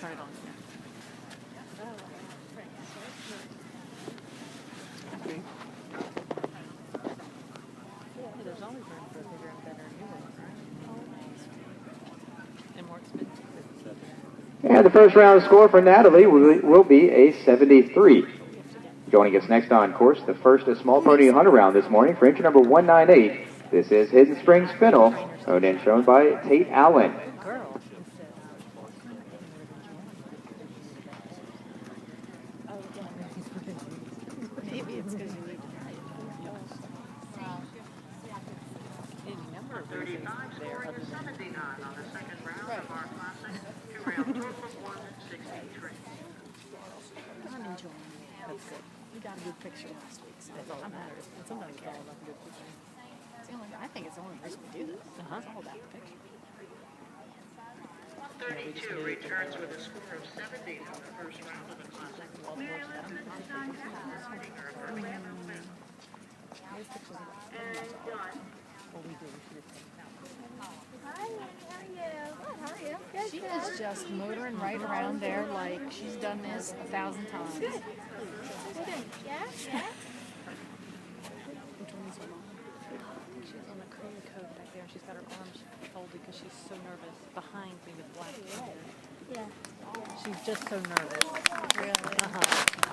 try it on. Okay. Yeah, there's always room for a bigger and better new one, right? And more expensive. And the first round score for Natalie will be a 73. Joining us next on course, the first small pony hunt around this morning for entry number 198. This is Hidden Springs Spinel, owned and shown by Tate Allen. Girl. Maybe it's because you need to buy it. Any number of reasons there other than 79 on the second round of our classic 2-round total of 163. I'm enjoying it. That's good. We got a good picture last week, so that's all that matters. And sometimes it's all about the good picture. I think it's the only reason we do this. It's all about the picture. 32 returns with a score of 70 from the first round of the classic. Maryland starting her early in the win. And done. Well, we do. We should have taken Hi, how are you? Good, how are you? Good, She is just motoring right around there like she's done this 1,000 times. Good. Yeah? Yeah? Which one is her mom? She's on the cream coat back there, and she's got her arms folded because she's so nervous. Behind me with black hair. Yeah. She's just so nervous. Really? Uh-huh.